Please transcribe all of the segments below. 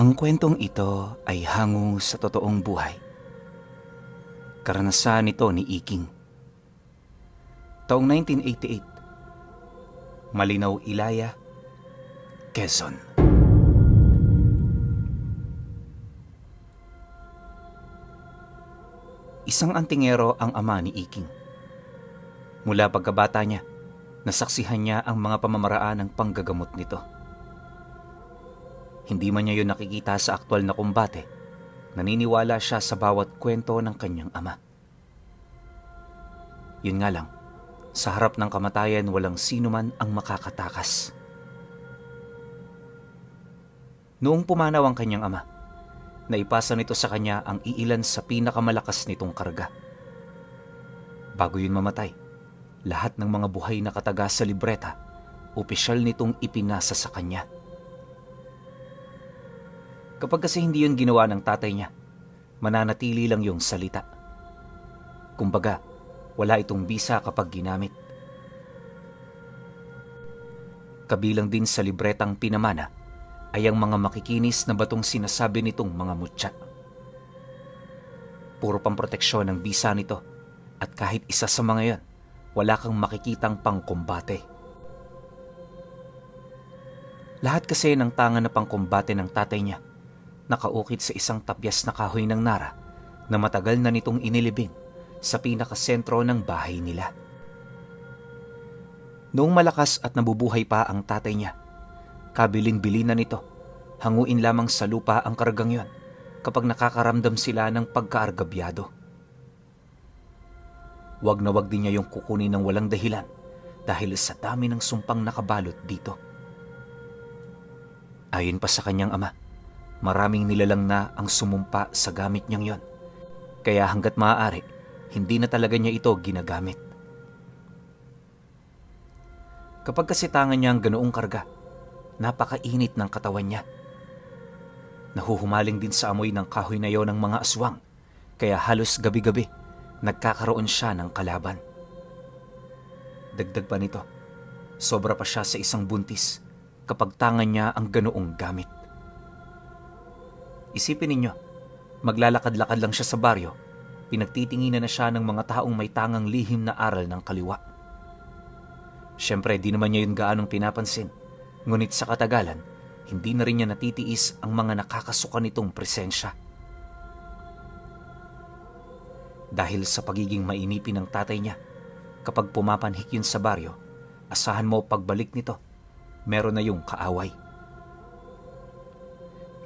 Ang kwentong ito ay hango sa totoong buhay. Karanasan nito ni Iking. Taong 1988, Malinaw, Ilaya, Quezon. Isang antingero ang ama ni Iking. Mula pagkabata niya, nasaksihan niya ang mga pamamaraan ng panggagamot nito. Hindi man niya yun nakikita sa aktwal na kumbate, naniniwala siya sa bawat kwento ng kanyang ama. Yun nga lang, sa harap ng kamatayan walang sino man ang makakatakas. Noong pumanaw ang kanyang ama, naipasa nito sa kanya ang iilan sa pinakamalakas nitong karga. Bago yun mamatay, lahat ng mga buhay na kataga sa libreta, opisyal nitong ipinasa sa kanya. Kapag kasi hindi yun ginawa ng tatay niya, mananatili lang yung salita. Kumbaga, wala itong bisa kapag ginamit. Kabilang din sa libretang pinamana ay ang mga makikinis na batong sinasabi nitong mga mutya. Puro pamproteksyon ang bisa nito at kahit isa sa mga yan, wala kang makikitang pangkumbate. Lahat kasi ng tanga na pangkumbate ng tatay niya nakaukit sa isang tapyas na kahoy ng nara na matagal na nitong inilibing sa pinakasentro ng bahay nila. Noong malakas at nabubuhay pa ang tatay niya, kabilin-bili na nito, hanguin lamang sa lupa ang kargang yon kapag nakakaramdam sila ng pagkaargabyado. Wag na wag din niya yung kukunin ng walang dahilan dahil sa dami ng sumpang nakabalot dito. Ayon pa sa kanyang ama, maraming nilalang na ang sumumpa sa gamit niyang yon, kaya hanggat maaari, hindi na talaga niya ito ginagamit. Kapag kasi tangan niya ang ganoong karga, napakainit ng katawan niya. Nahuhumaling din sa amoy ng kahoy na yon ng mga aswang, kaya halos gabi-gabi nagkakaroon siya ng kalaban. Dagdag pa nito, sobra pa siya sa isang buntis kapag tangan niya ang ganoong gamit. Isipin ninyo, maglalakad-lakad lang siya sa baryo, pinagtitinginan na siya ng mga taong may tangang lihim na aral ng kaliwa. Siyempre, di naman niya yun gaanong pinapansin, ngunit sa katagalan, hindi na rin niya natitiis ang mga nakakasuka nitong presensya. Dahil sa pagiging mainipin ng tatay niya, kapag pumapanhik yun sa baryo, asahan mo pagbalik nito, meron na yung kaaway.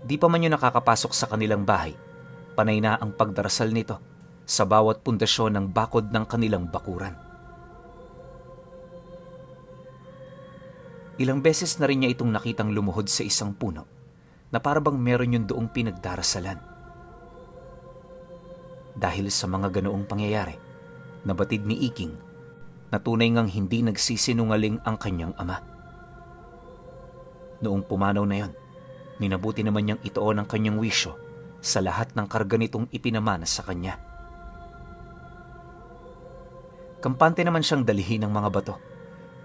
Di pa man yun nakakapasok sa kanilang bahay, panay na ang pagdarasal nito sa bawat pundasyon ng bakod ng kanilang bakuran. Ilang beses na rin niya itong nakitang lumuhod sa isang puno na parabang meron yung doong pinagdarasalan. Dahil sa mga ganoong pangyayari, nabatid ni Iking na tunay ngang hindi nagsisinungaling ang kanyang ama. Noong pumanaw na yon, minabuti naman niyang itoon ang kanyang wisyo sa lahat ng karga nitong ipinamana sa kanya. Kampante naman siyang dalhin ng mga bato,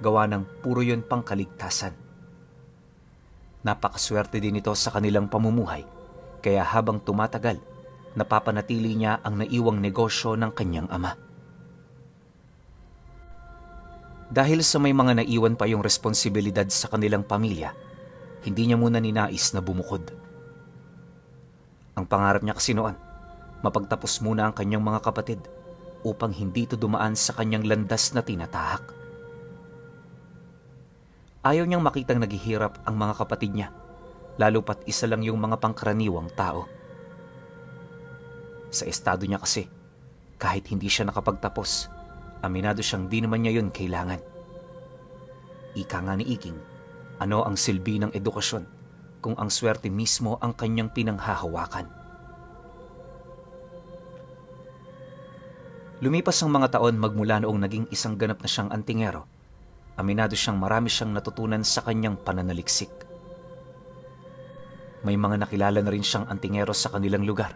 gawa ng puro yon pangkaligtasan. Napakaswerte din ito sa kanilang pamumuhay, kaya habang tumatagal, napapanatili niya ang naiwang negosyo ng kanyang ama. Dahil sa may mga naiwan pa yung responsibilidad sa kanilang pamilya, hindi niya muna ninais na bumukod. Ang pangarap niya kasi noon, mapagtapos muna ang kanyang mga kapatid upang hindi ito dumaan sa kanyang landas na tinatahak. Ayaw niyang makitang naghihirap ang mga kapatid niya, lalo pat isa lang yung mga pangkaraniwang tao. Sa estado niya kasi, kahit hindi siya nakapagtapos, aminado siyang di naman niya yun kailangan. Ika nga ni Iking, ano ang silbi ng edukasyon kung ang swerte mismo ang kanyang pinanghahawakan? Lumipas ang mga taon magmula noong naging isang ganap na siyang antingero, aminado siyang marami siyang natutunan sa kanyang pananaliksik. May mga nakilala na rin siyang antingero sa kanilang lugar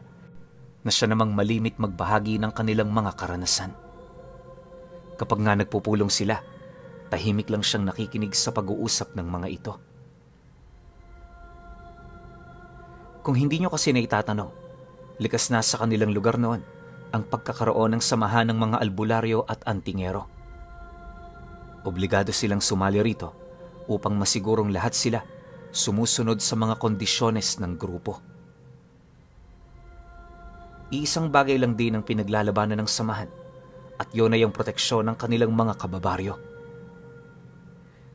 na siya namang malimit magbahagi ng kanilang mga karanasan. Kapag nga nagpupulong sila, tahimik lang siyang nakikinig sa pag-uusap ng mga ito. Kung hindi nyo kasi na itatanong, likas na sa kanilang lugar noon ang pagkakaroon ng samahan ng mga albularyo at antingero. Obligado silang sumali rito upang masigurong lahat sila sumusunod sa mga kondisyones ng grupo. Iisang bagay lang din ang pinaglalabanan ng samahan at yun ay ang proteksyon ng kanilang mga kababaryo.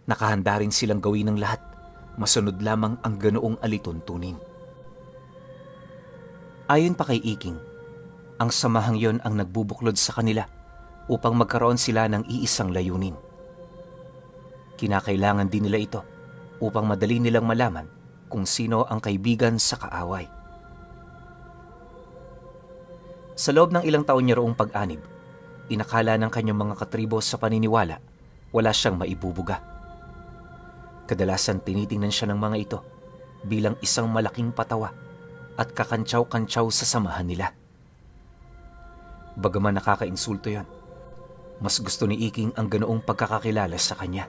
Nakahanda rin silang gawin ng lahat, masunod lamang ang ganoong alituntunin. Ayon pa kay Iking, ang samahang yon ang nagbubuklod sa kanila upang magkaroon sila ng iisang layunin. Kinakailangan din nila ito upang madali nilang malaman kung sino ang kaibigan sa kaaway. Sa loob ng ilang taon niya roong pag-anib, inakala ng kanyang mga katribo sa paniniwala wala siyang maibubuga. Kadalasan tinitingnan siya ng mga ito bilang isang malaking patawa at kakantsaw-kantsaw sa samahan nila. Bagaman nakakainsulto yon, mas gusto ni Iking ang ganoong pagkakakilala sa kanya.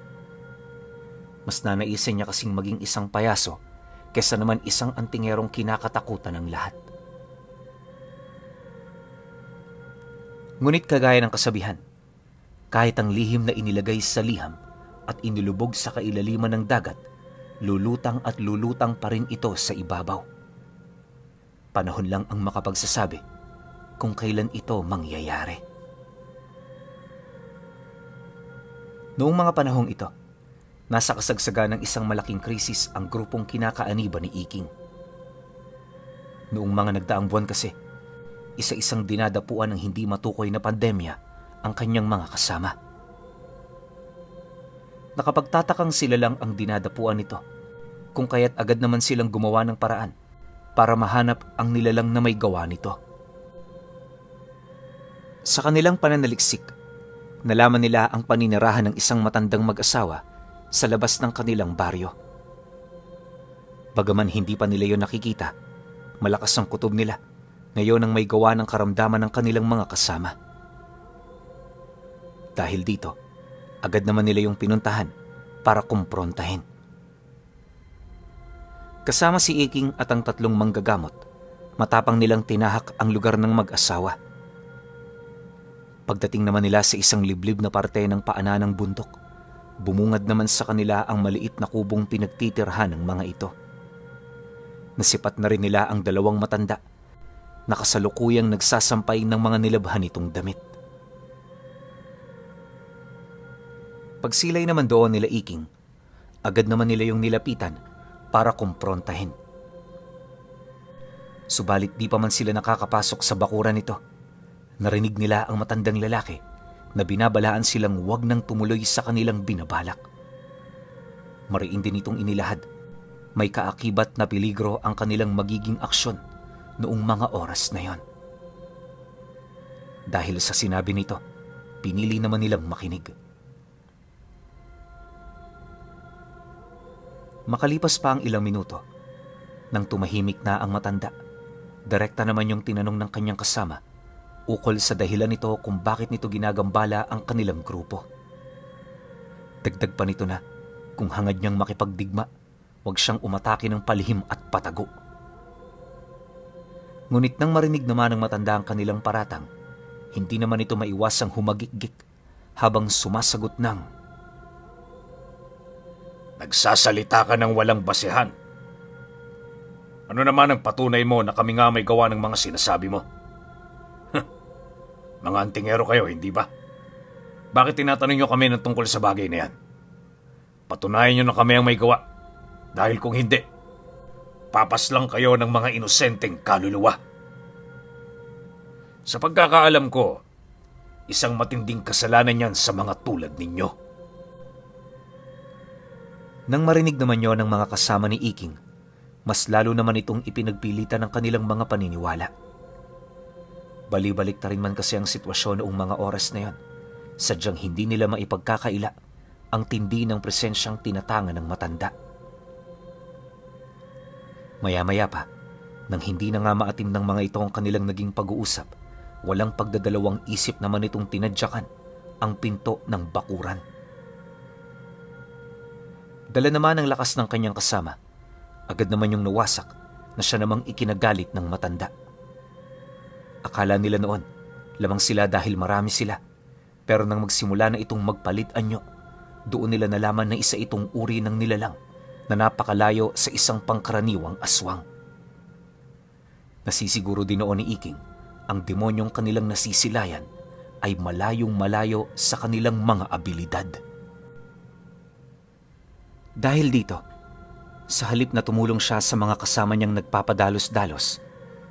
Mas nanaisin niya kasing maging isang payaso kesa naman isang antingerong kinakatakutan ng lahat. Ngunit kagaya ng kasabihan, kahit ang lihim na inilagay sa liham at inilubog sa kailaliman ng dagat, lulutang at lulutang pa rin ito sa ibabaw. Panahon lang ang makapagsasabi kung kailan ito mangyayari. Noong mga panahong ito, nasa kasagsagan ng isang malaking krisis ang grupong kinakaaniban ni Iking. Noong mga nagdaang buwan kasi, isa-isang dinadapuan ng hindi matukoy na pandemya ang kanyang mga kasama. Nakapagtatakang sila lang ang dinadapuan nito, kung kaya't agad naman silang gumawa ng paraan para mahanap ang nilalang na may gawa nito. Sa kanilang pananaliksik, nalaman nila ang paninirahan ng isang matandang mag-asawa sa labas ng kanilang baryo. Bagaman hindi pa nila yon nakikita, malakas ang kutob nila ngayon ang may gawa ng karamdaman ng kanilang mga kasama. Dahil dito, agad naman nila yung pinuntahan para kumprontahin. Kasama si Iking at ang tatlong manggagamot, matapang nilang tinahak ang lugar ng mag-asawa. Pagdating naman nila sa isang liblib na parte ng paanan ng bundok, bumungad naman sa kanila ang maliit na kubong pinagtitirhan ng mga ito. Nasipat na rin nila ang dalawang matanda na kasalukuyang nagsasampay ng mga nilabhan nitong damit. Pagsilay naman doon nila Iking, agad naman nila yung nilapitan para kumprontahin. Subalit di pa man sila nakakapasok sa bakuran nito, narinig nila ang matandang lalaki na binabalaan silang huwag nang tumuloy sa kanilang binabalak. Mariin din itong inilahad, may kaakibat na peligro ang kanilang magiging aksyon noong mga oras na yon. Dahil sa sinabi nito, pinili naman nilang makinig. Makalipas pa ang ilang minuto, nang tumahimik na ang matanda, direkta naman yung tinanong ng kanyang kasama ukol sa dahilan nito kung bakit nito ginagambala ang kanilang grupo. Dagdag pa nito na kung hangad niyang makipagdigma, huwag siyang umatake ng palihim at patago. Ngunit nang marinig naman ng matanda ang kanilang paratang, hindi naman ito maiwasang humagikgik habang sumasagot ng, "Nagsasalita ka ng walang basehan. Ano naman ang patunay mo na kami nga may gawa ng mga sinasabi mo? Mga antingero kayo, hindi ba? Bakit tinatanong nyo kami ng tungkol sa bagay na yan? Patunayan nyo na kami ang may gawa. Dahil kung hindi, papas lang kayo ng mga inosenteng kaluluwa. Sa pagkakaalam ko, isang matinding kasalanan yan sa mga tulad ninyo." Nang marinig naman yon ng mga kasama ni Iking, mas lalo naman itong ipinagpilitan ng kanilang mga paniniwala. Bali-balik na rin man kasi ang sitwasyon noong mga oras na yon, sadyang hindi nila maipagkakaila ang tindi ng presensyang tinatangan ng matanda. Maya-maya pa, nang hindi na nga maatim ng mga ito ang kanilang naging pag-uusap, walang pagdadalawang isip naman itong tinadyakan ang pinto ng bakuran. Dala naman ang lakas ng kanyang kasama, agad naman yung nawasak na siya namang ikinagalit ng matanda. Akala nila noon, lamang sila dahil marami sila. Pero nang magsimula na itong magpalit anyo, doon nila nalaman na isa itong uri ng nilalang na napakalayo sa isang pangkaraniwang aswang. Nasisiguro din noon ni Iking, ang demonyong kanilang nasisilayan ay malayong malayo sa kanilang mga abilidad. Dahil dito, sa halip na tumulong siya sa mga kasama niyang nagpapadalos-dalos,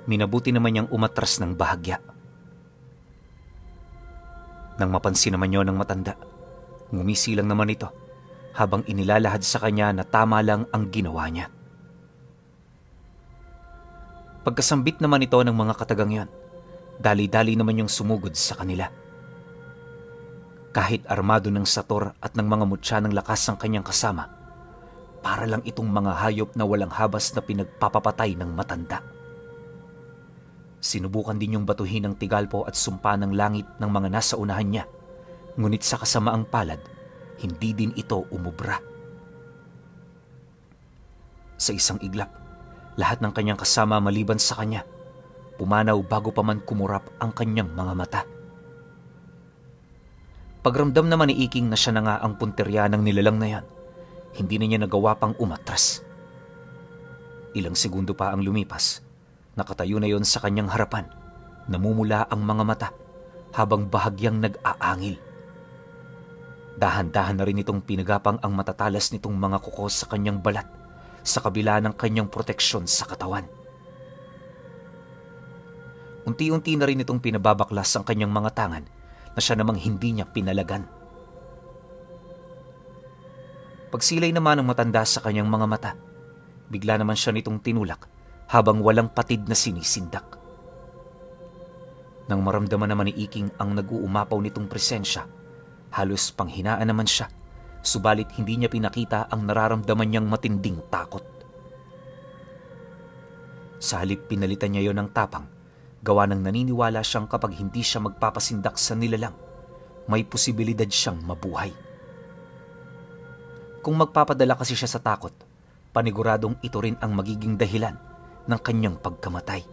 minabuti naman niyang umatras ng bahagya. Nang mapansin naman niyo ng matanda, ngumisi lang naman ito habang inilalahad sa kanya na tama lang ang ginawa niya. Pagkasambit naman ito ng mga katagang yon, dali-dali naman yung sumugod sa kanila. Kahit armado ng sator at ng mga mutya ng lakas ang kanyang kasama, para lang itong mga hayop na walang habas na pinagpapapatay ng matanda. Sinubukan din yung batuhin ng tigalpo at sumpa ng langit ng mga nasa unahan niya, ngunit sa kasamaang palad, hindi din ito umubra. Sa isang iglap, lahat ng kanyang kasama maliban sa kanya, pumanaw bago pa man kumurap ang kanyang mga mata. Pagramdam naman ni Iking na siya na nga ang punterya ng nilalang na yan, hindi na niya nagawa pang umatras. Ilang segundo pa ang lumipas, nakatayo na yon sa kanyang harapan, namumula ang mga mata habang bahagyang nag-aangil. Dahan-dahan na rin itong pinagapang ang matatalas nitong mga kuko sa kanyang balat sa kabila ng kanyang proteksyon sa katawan. Unti-unti na rin itong pinababaklas ang kanyang mga tangan na siya namang hindi niya pinalagan. Pagsilay naman ng matanda sa kanyang mga mata, bigla naman siya nitong tinulak habang walang patid na sinisindak. Nang maramdaman naman ni Iking ang nag-uumapaw nitong presensya, halos panghinaan naman siya, subalit hindi niya pinakita ang nararamdaman niyang matinding takot. Sa halip pinalitan niya yon ng tapang, gawa ng naniniwala siyang kapag hindi siya magpapasindak sa nilalang, may posibilidad siyang mabuhay. Kung magpapadala kasi siya sa takot, paniguradong ito rin ang magiging dahilan ng kanyang pagkamatay.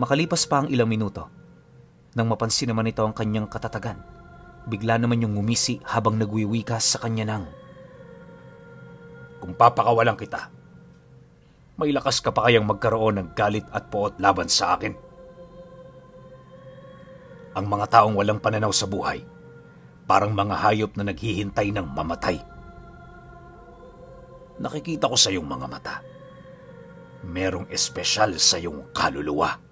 Makalipas pa ang ilang minuto, nang mapansin naman ito ang kanyang katatagan, bigla naman yung ngumisi habang nagwiwika sa kanya ng, "Kung papakawalan kita, may lakas ka pa kayang magkaroon ng galit at poot laban sa akin? Ang mga taong walang pananaw sa buhay, parang mga hayop na naghihintay ng mamatay. Nakikita ko sa iyong mga mata, merong espesyal sa iyong kaluluwa."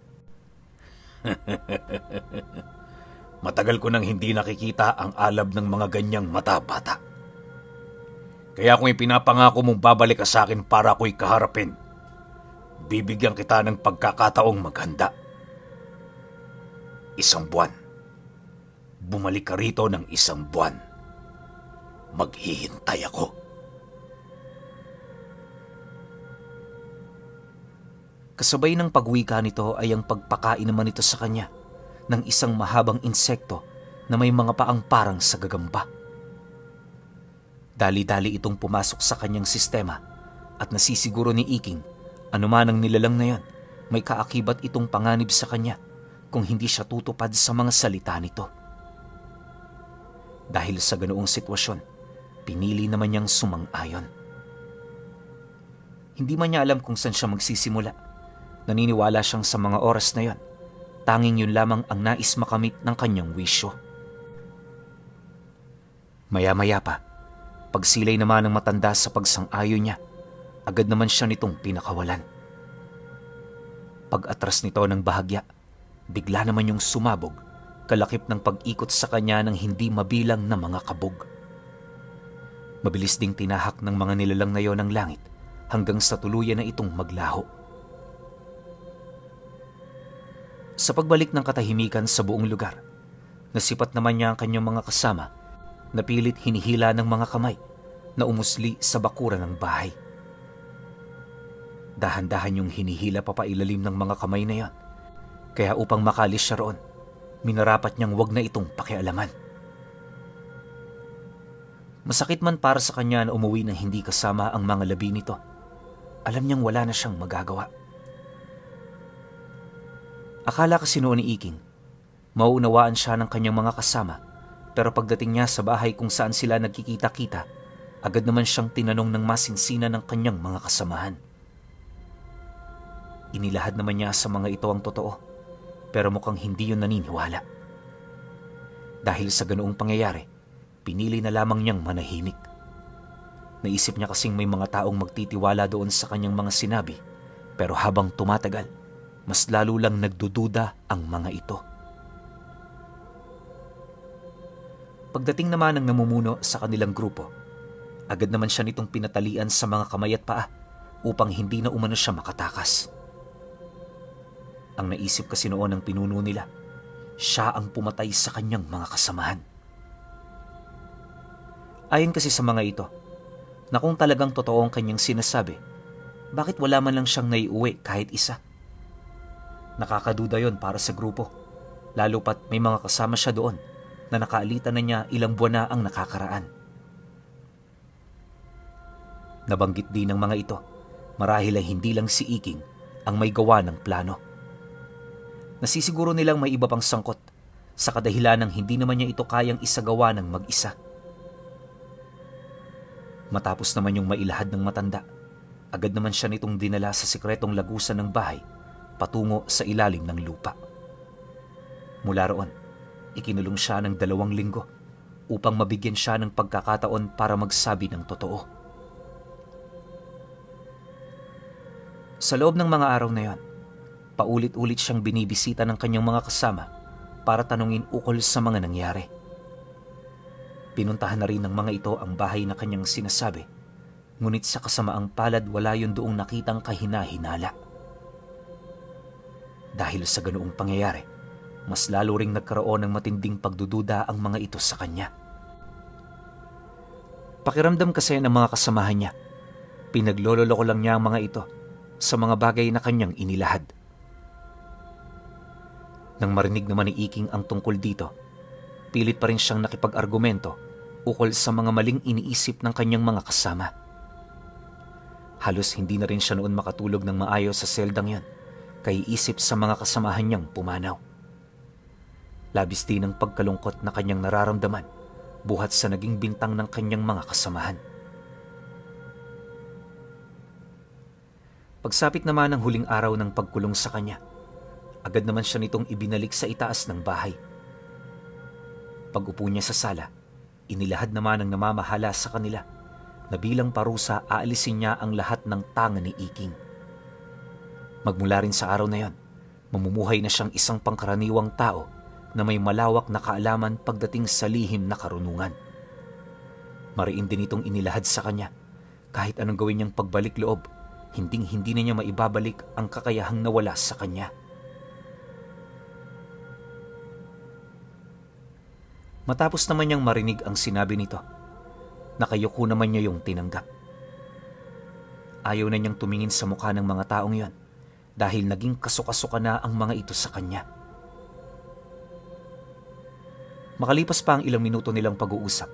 Matagal ko nang hindi nakikita ang alab ng mga ganyang mata, bata. Kaya kung ipinapangako mong babalik ka sa akin para ako'y kaharapin, bibigyan kita ng pagkakataong maghanda. 1 buwan. Bumalik ka rito ng 1 buwan. Maghihintay ako. Kasabay ng pagwika nito ay ang pagpakain naman ito sa kanya ng isang mahabang insekto na may mga paang parang sa gagamba. Dali-dali itong pumasok sa kanyang sistema at nasisiguro ni Iking, anuman ang nilalang na yon, may kaakibat itong panganib sa kanya kung hindi siya tutupad sa mga salita nito. Dahil sa ganoong sitwasyon, pinili naman niyang sumang-ayon. Hindi man niya alam kung saan siya magsisimula. Naniniwala siyang sa mga oras na yon, tanging yun lamang ang nais makamit ng kanyang wisyo. Maya-maya pa, pagsilay naman ng matanda sa pagsang-ayon niya, agad naman siya nitong pinakawalan. Pag-atras nito ng bahagya, bigla naman yung sumabog, kalakip ng pag-ikot sa kanya ng hindi mabilang na mga kabog. Mabilis ding tinahak ng mga nilalang na yon ang langit hanggang sa tuluyan na itong maglaho. Sa pagbalik ng katahimikan sa buong lugar, nasipat naman niya ang kanyang mga kasama na pilit hinihila ng mga kamay na umusli sa bakuran ng bahay. Dahan-dahan yung hinihila papailalim ng mga kamay na yon, kaya upang makalis siya roon, minarapat niyang wag na itong pakialaman. Masakit man para sa kanya na umuwi ng hindi kasama ang mga labi nito, alam niyang wala na siyang magagawa. Akala kasi noon ni Iking, mauunawaan siya ng kanyang mga kasama, pero pagdating niya sa bahay kung saan sila nagkikita-kita, agad naman siyang tinanong ng masinsinan ng kanyang mga kasamahan. Inilahad naman niya sa mga ito ang totoo, pero mukhang hindi yun naniniwala. Dahil sa ganoong pangyayari, pinili na lamang niyang manahimik. Naisip niya kasing may mga taong magtitiwala doon sa kanyang mga sinabi, pero habang tumatagal, mas lalo lang nagdududa ang mga ito. Pagdating naman ng namumuno sa kanilang grupo, agad naman siya nitong pinatalian sa mga kamay at paa upang hindi na umano siya makatakas. Ang naisip kasi noon ng pinuno nila, siya ang pumatay sa kanyang mga kasamahan. Ayon kasi sa mga ito, na kung talagang totoo ang kanyang sinasabi, bakit wala man lang siyang naiuwi kahit isa? Nakakaduda yon para sa grupo, lalo pat may mga kasama siya doon na nakaalitan na niya ilang buwan na ang nakakaraan. Nabanggit din ng mga ito, marahil ay hindi lang si Iking ang may gawa ng plano. Nasisiguro nilang may iba pang sangkot sa kadahilan ng hindi naman niya ito kayang isagawa ng mag-isa. Matapos naman yung mailahad ng matanda, agad naman siya nitong dinala sa sikretong lagusan ng bahay patungo sa ilalim ng lupa. Mula roon, ikinulong siya ng 2 linggo upang mabigyan siya ng pagkakataon para magsabi ng totoo. Sa loob ng mga araw na yon, paulit-ulit siyang binibisita ng kanyang mga kasama para tanungin ukol sa mga nangyari. Pinuntahan na rin ng mga ito ang bahay na kanyang sinasabi, ngunit sa kasamaang palad wala yun doong nakitang kahina-hinala. Dahil sa ganoong pangyayari, mas lalo ring nagkaroon ng matinding pagdududa ang mga ito sa kanya. Pakiramdam kasi ng mga kasamahan niya, pinaglololoko lang niya ang mga ito sa mga bagay na kanyang inilahad. Nang marinig naman ni Iking ang tungkol dito, pilit pa rin siyang nakipag-argumento ukol sa mga maling iniisip ng kanyang mga kasama. Halos hindi na rin siya noon makatulog ng maayos sa seldang yan, kay isip sa mga kasamahan niyang pumanaw. Labis din ang pagkalungkot na kanyang nararamdaman buhat sa naging bintang ng kanyang mga kasamahan. Pagsapit naman ng huling araw ng pagkulong sa kanya, agad naman siya nitong ibinalik sa itaas ng bahay. Pag-upo niya sa sala, inilahad naman ng namamahala sa kanila na bilang parusa aalisin niya ang lahat ng tanga ni Iking. Magmula rin sa araw na yon, mamumuhay na siyang isang pangkaraniwang tao na may malawak na kaalaman pagdating sa lihim na karunungan. Mariin din itong inilahad sa kanya, kahit anong gawin niyang pagbalik loob, hinding-hindi na niya maibabalik ang kakayahang nawala sa kanya. Matapos naman niyang marinig ang sinabi nito, nakayuko naman niya yung tinanggap. Ayaw na niyang tumingin sa mukha ng mga taong yon dahil naging kasuka-suka na ang mga ito sa kanya. Makalipas pa ang ilang minuto nilang pag-uusap,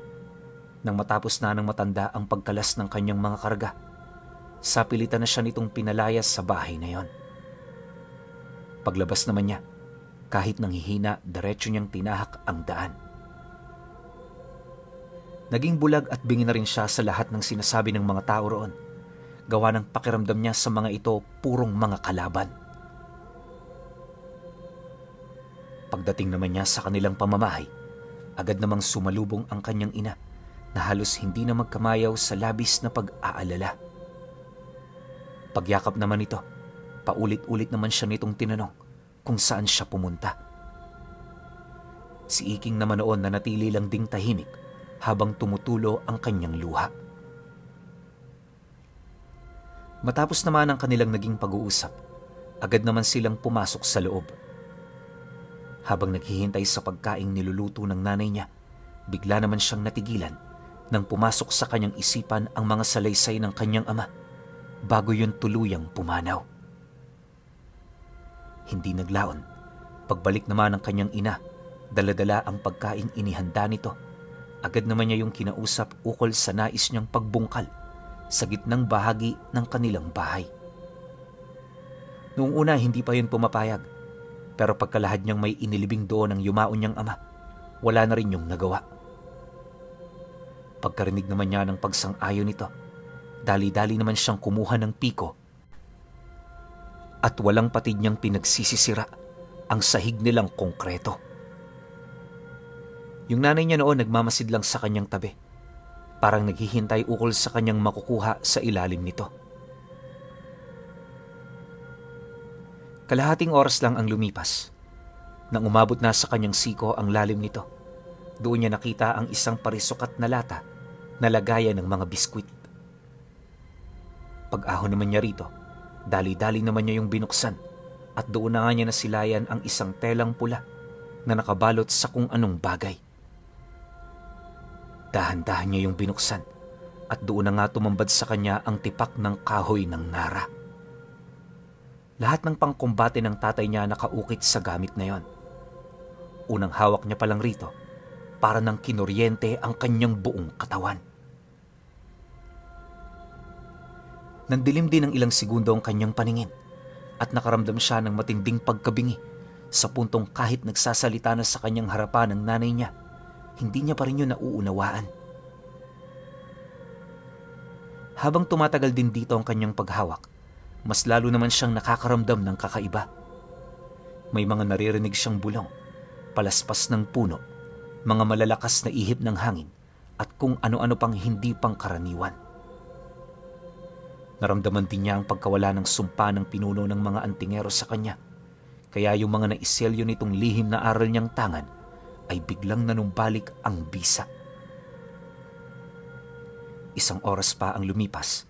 nang matapos na ng matanda ang pagkalas ng kanyang mga karga, sapilitan na siya nitong pinalayas sa bahay na yon. Paglabas naman niya, kahit nanghihina, diretso niyang tinahak ang daan. Naging bulag at bingi na rin siya sa lahat ng sinasabi ng mga tao roon. Gawa ng pakiramdam niya sa mga ito purong mga kalaban. Pagdating naman niya sa kanilang pamamahay, agad namang sumalubong ang kanyang ina na halos hindi na magkamayaw sa labis na pag-aalala. Pagyakap naman ito, paulit-ulit naman siya nitong tinanong kung saan siya pumunta. Si Iking naman noon na natili lang ding tahimik habang tumutulo ang kanyang luha. Matapos naman ang kanilang naging pag-uusap, agad naman silang pumasok sa loob. Habang naghihintay sa pagkaing niluluto ng nanay niya, bigla naman siyang natigilan nang pumasok sa kanyang isipan ang mga salaysay ng kanyang ama bago yun tuluyang pumanaw. Hindi naglaon, pagbalik naman ng kanyang ina, dala-dala ang pagkaing inihanda nito. Agad naman niya yung kinausap ukol sa nais niyang pagbungkal sa gitnang bahagi ng kanilang bahay. Noong una hindi pa yun pumapayag, pero pagkalahad niyang may inilibing doon ang yumaon niyang ama, wala na rin yung nagawa. Pagkarinig naman niya ng pagsang-ayon nito, dali-dali naman siyang kumuha ng piko at walang patid niyang pinagsisisira ang sahig nilang konkreto. Yung nanay niya noon nagmamasid lang sa kanyang tabi, parang naghihintay ukol sa kanyang makukuha sa ilalim nito. Kalahating oras lang ang lumipas. Nang umabot na sa kanyang siko ang lalim nito, doon niya nakita ang isang parisukat na lata na lagayan ng mga biskwit. Pag-ahon naman niya rito, dali-dali naman niya yung binuksan at doon na nga niya nasilayan ang isang telang pula na nakabalot sa kung anong bagay. Dahan-dahan niya yung binuksan at doon na nga tumambad sa kanya ang tipak ng kahoy ng Nara. Lahat ng pangkumbate ng tatay niya nakaukit sa gamit na yon. Unang hawak niya palang rito, para nang kinuryente ang kanyang buong katawan. Nandilim din ng ilang segundo ang kanyang paningin at nakaramdam siya ng matinding pagkabingi sa puntong kahit nagsasalita na sa kanyang harapan ng nanay niya, hindi niya pa rin yun nauunawaan. Habang tumatagal din dito ang kanyang paghawak, mas lalo naman siyang nakakaramdam ng kakaiba. May mga naririnig siyang bulong, palaspas ng puno, mga malalakas na ihip ng hangin, at kung ano-ano pang hindi pangkaraniwan. Naramdaman din niya ang pagkawala ng sumpa ng pinuno ng mga antingero sa kanya, kaya yung mga naiselyo nitong lihim na aral niyang tangan ay biglang nanumbalik ang bisa. Isang oras pa ang lumipas,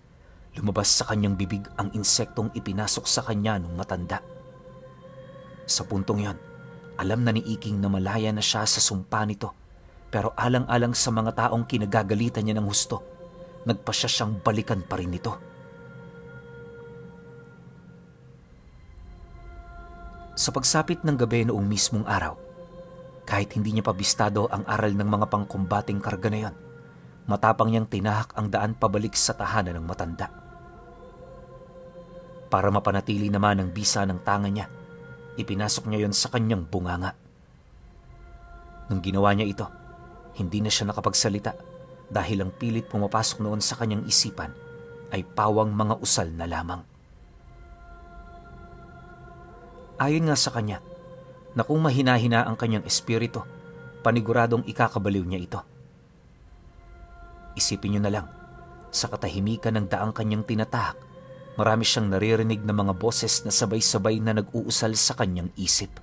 lumabas sa kanyang bibig ang insektong ipinasok sa kanya nung matanda. Sa puntong yon, alam na ni Iking na malaya na siya sa sumpa nito, pero alang-alang sa mga taong kinagagalitan niya ng husto, nagpasya siyang balikan pa rin ito. Sa pagsapit ng gabi noong mismong araw, kahit hindi niya pabistado ang aral ng mga pangkumbating karga na yon, matapang niyang tinahak ang daan pabalik sa tahanan ng matanda. Para mapanatili naman ang bisa ng tanga niya, ipinasok niya yon sa kanyang bunganga. Nung ginawa niya ito, hindi na siya nakapagsalita dahil ang pilit pumapasok noon sa kanyang isipan ay pawang mga usal na lamang. Ayon nga sa kanya, na kung mahina-hina ang kanyang espiritu, paniguradong ikakabaliw niya ito. Isipin niyo na lang, sa katahimikan ng daang kanyang tinatahak, marami siyang naririnig na mga boses na sabay-sabay na nag-uusal sa kanyang isip.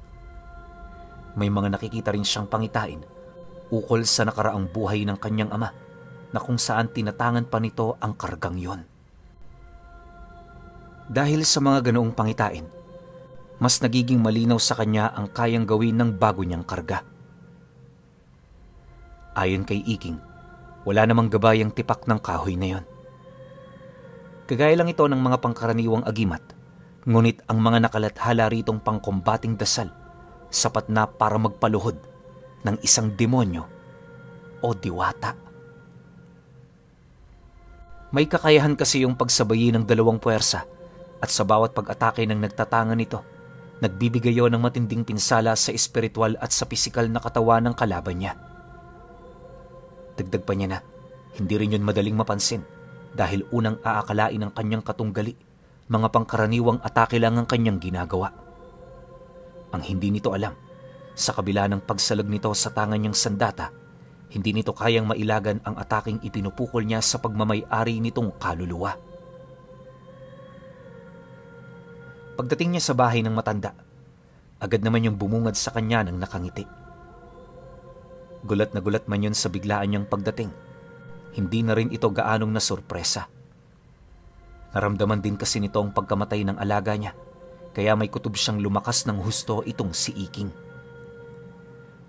May mga nakikita rin siyang pangitain ukol sa nakaraang buhay ng kanyang ama na kung saan tinatangan pa nito ang kargang yon. Dahil sa mga ganoong pangitain, mas nagiging malinaw sa kanya ang kayang gawin ng bago niyang karga. Ayon kay Iking, wala namang gabay ang tipak ng kahoy na yon. Kagaya lang ito ng mga pangkaraniwang agimat, ngunit ang mga nakalathala ritong pangkombating dasal, sapat na para magpaluhod ng isang demonyo o diwata. May kakayahan kasi yung pagsabayin ng dalawang puwersa at sa bawat pag-atake ng nagtatanga nito, nagbibigay yon ng matinding pinsala sa espiritual at sa pisikal na katawan ng kalaban niya. Dagdag pa niya na, hindi rin yun madaling mapansin dahil unang aakalain ng kanyang katunggali, mga pangkaraniwang atake lang ang kanyang ginagawa. Ang hindi nito alam, sa kabila ng pagsalag nito sa tangan niyang sandata, hindi nito kayang mailagan ang ataking ipinupukol niya sa pagmamay-ari nitong kaluluwa. Pagdating niya sa bahay ng matanda, agad naman yung bumungad sa kanya ng nakangiti. Gulat na gulat man yun sa biglaan niyang pagdating, hindi na rin ito gaanong nasurpresa. Naramdaman din kasi nito ang pagkamatay ng alaga niya, kaya may kutob siyang lumakas ng husto itong si Iking.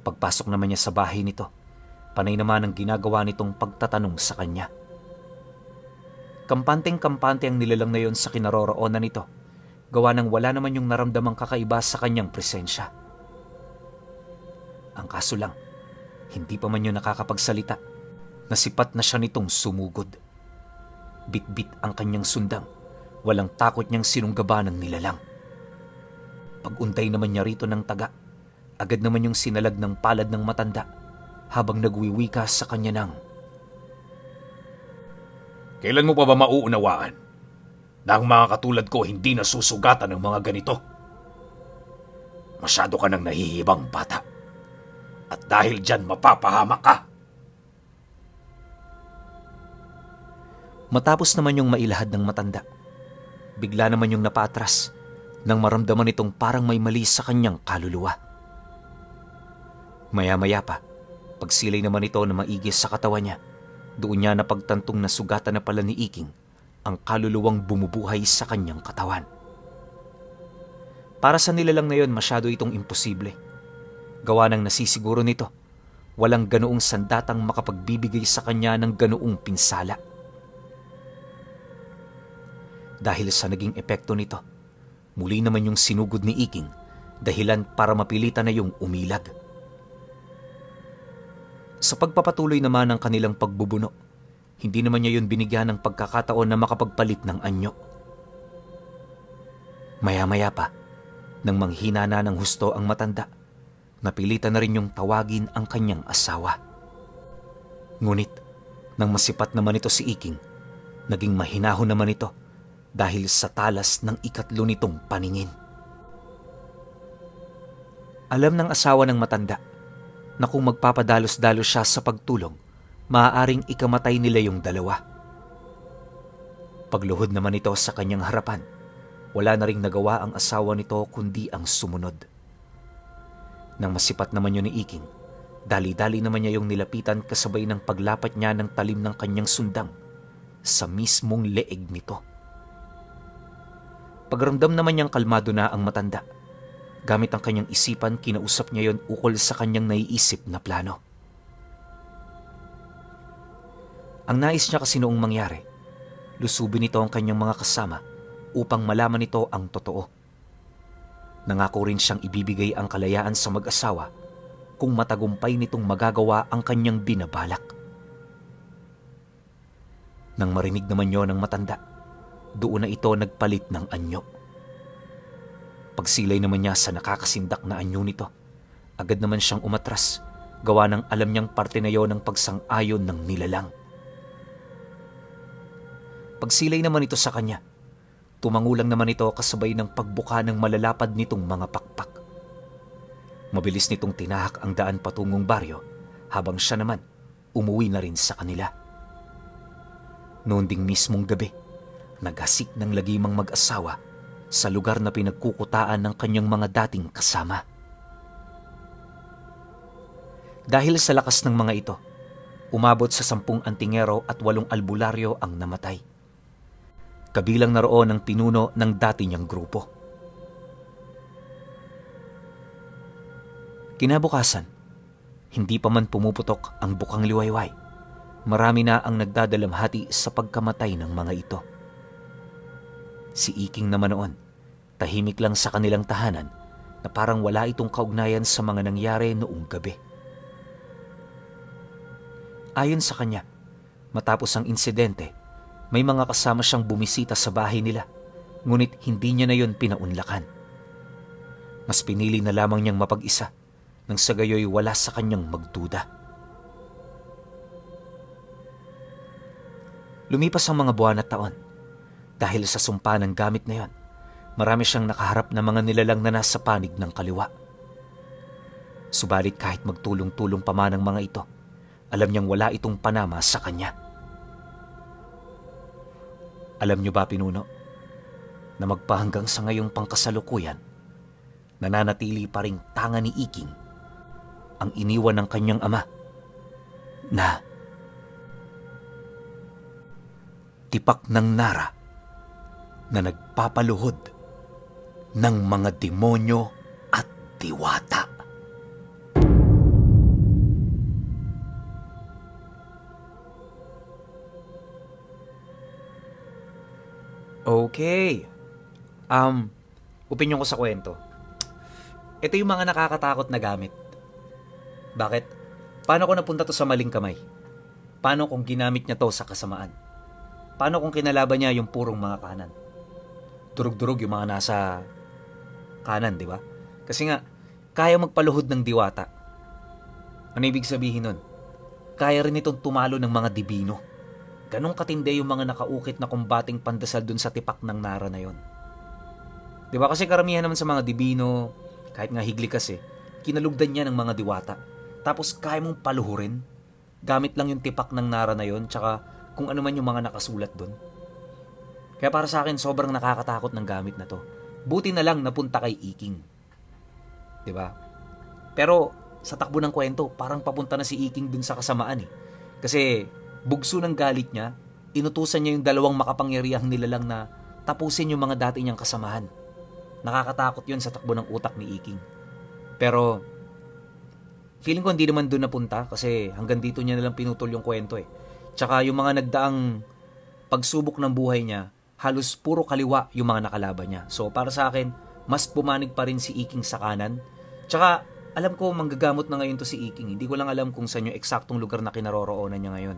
Pagpasok naman niya sa bahay nito, panay naman ang ginagawa nitong pagtatanong sa kanya. Kampanteng-kampante ang nilalang na yon sa kinaroroonan nito, gawa ng wala naman yung naramdamang kakaiba sa kanyang presensya. Ang kaso lang, hindi pa man yun nakakapagsalita, nasipat na siya nitong sumugod. Bit-bit ang kanyang sundang. Walang takot niyang sinunggaba ng nilalang. Pag-untay naman niya rito ng taga, agad naman yung sinalag ng palad ng matanda habang nagwiwika sa kanya ng, Kailan mo pa ba mauunawaan na ang mga katulad ko hindi nasusugatan ng mga ganito? Masyado ka ng nahihibang bata. At dahil dyan mapapahamak ka. Matapos naman yung mailahad ng matanda, bigla naman yung napaatras nang maramdaman itong parang may mali sa kanyang kaluluwa. Maya-maya pa, pagsilay naman ito na maigis sa katawan niya, doon niya napagtantong nasugatan na pala ni Iking ang kaluluwang bumubuhay sa kanyang katawan. Para sa nilalang na yon, masyado itong imposible. Gawa ng nasisiguro nito, walang ganoong sandatang makapagbibigay sa kanya ng ganoong pinsala. Dahil sa naging epekto nito, muli naman yung sinugod ni Iking, dahilan para mapilitan na yung umilag. Sa pagpapatuloy naman ng kanilang pagbubuno, hindi naman niya yun binigyan ng pagkakataon na makapagpalit ng anyo. Maya-maya pa, nang manghina na ng husto ang matanda, napilitan na rin yung tawagin ang kanyang asawa. Ngunit, nang masipat naman ito si Iking, naging mahinahon naman ito dahil sa talas ng ikatlo nitong paningin. Alam ng asawa ng matanda na kung magpapadalos-dalos siya sa pagtulong, maaaring ikamatay nila yung dalawa. Pagluhod naman ito sa kanyang harapan, wala na ring nagawa ang asawa nito kundi ang sumunod. Nang masipat naman yun ni Iking, dali-dali naman niya yung nilapitan kasabay ng paglapat niya ng talim ng kanyang sundang sa mismong leeg nito. Pagramdam naman niyang kalmado na ang matanda, gamit ang kanyang isipan, kinausap niya yon ukol sa kanyang naiisip na plano. Ang nais niya kasi noong mangyari, lusubin nito ang kanyang mga kasama upang malaman nito ang totoo. Nangako rin siyang ibibigay ang kalayaan sa mag-asawa kung matagumpay nitong magagawa ang kanyang binabalak. Nang marinig naman yon ng matanda, doon na ito nagpalit ng anyo. Pagsilay naman niya sa nakakasindak na anyo nito, agad naman siyang umatras, gawa ng alam niyang parte na yon ng pagsang-ayon ng nilalang. Pagsilay naman ito sa kanya, tumangulang naman ito kasabay ng pagbuka ng malalapad nitong mga pakpak. Mabilis nitong tinahak ang daan patungong baryo, habang siya naman umuwi na rin sa kanila. Noon ding mismong gabi, naghasik ng lagimang mag-asawa sa lugar na pinagkukutaan ng kanyang mga dating kasama. Dahil sa lakas ng mga ito, umabot sa 10 antingero at 8 albularyo ang namatay. Kabilang na roon ang pinuno ng dati niyang grupo. Kinabukasan, hindi pa man pumuputok ang bukang liwayway, marami na ang nagdadalamhati sa pagkamatay ng mga ito. Si Iking naman noon, tahimik lang sa kanilang tahanan na parang wala itong kaugnayan sa mga nangyari noong gabi. Ayon sa kanya, matapos ang insidente, may mga kasama siyang bumisita sa bahay nila, ngunit hindi niya na yon pinaunlakan. Mas pinili na lamang niyang mapag-isa, nang sa gayoy wala sa kanyang magduda. Lumipas ang mga buwan at taon. Dahil sa sumpa ng gamit na yon, marami siyang nakaharap na mga nilalang na nasa panig ng kaliwa. Subalit kahit magtulong-tulong pa man ang mga ito, alam niyang wala itong panama sa kanya. Alam niyo ba, pinuno, na magpahanggang sa ngayong pangkasalukuyan, nananatili pa ring tanga ni Iking ang iniwan ng kanyang ama na tipak ng nara na nagpapaluhod ng mga demonyo at diwata. Okay. Opinyon ko sa kwento. Ito yung mga nakakatakot na gamit. Bakit? Paano kung napunta to sa maling kamay? Paano kung ginamit niya to sa kasamaan? Paano kung kinalaban niya yung purong mga kanan? Durug-durug yung mga nasa kanan, di ba? Kasi nga, kaya magpaluhod ng diwata. Ano ibig sabihin nun? Kaya rin itong tumalo ng mga dibino. Ganong katindi yung mga nakaukit na kumbating pandasal dun sa tipak ng Nara na yon. Di ba? Kasi karamihan naman sa mga dibino, kahit nga higli kasi, kinalugdan niya ng mga diwata. Tapos kaya mong paluhurin. Gamit lang yung tipak ng Nara na yon, tsaka kung ano man yung mga nakasulat dun. Kaya para sa akin, sobrang nakakatakot ng gamit na to. Buti na lang napunta kay Iking. Diba? Pero sa takbo ng kwento, parang papunta na si Iking dun sa kasamaan eh. Kasi bugso ng galit niya, inutusan niya yung dalawang makapangyarihang nilalang na tapusin yung mga dati niyang kasamahan. Nakakatakot yun sa takbo ng utak ni Iking. Pero feeling ko hindi naman dun napunta kasi hanggang dito niya nalang pinutol yung kwento eh. Tsaka yung mga nagdaang pagsubok ng buhay niya, halos puro kaliwa yung mga nakalaban niya. So para sa akin, mas pumanig pa rin si Iking sa kanan. Tsaka alam ko manggagamot na ngayon to si Iking. Hindi ko lang alam kung saan yung eksaktong lugar na kinaroroonan niya ngayon.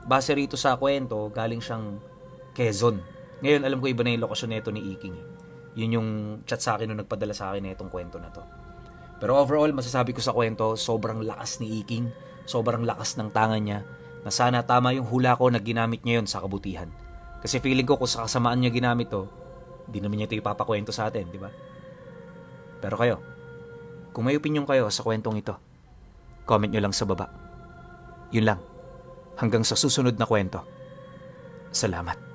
Base rito sa kwento, galing siyang Quezon. Ngayon alam ko iba na yung lokasyon nito ni Iking. Yun yung chat sa akin nung nagpadala sa akin na itong kwento na to. Pero overall, masasabi ko sa kwento, sobrang lakas ni Iking. Sobrang lakas ng tangan niya. Na sana tama yung hula ko na ginamit niya yun sa kabutihan. Kasi feeling ko kung sa kasamaan niya ginamit to, di naman niya ito ipapakwento sa atin, di ba? Pero kayo, kung may opinion kayo sa kwentong ito, comment nyo lang sa baba. Yun lang. Hanggang sa susunod na kwento. Salamat.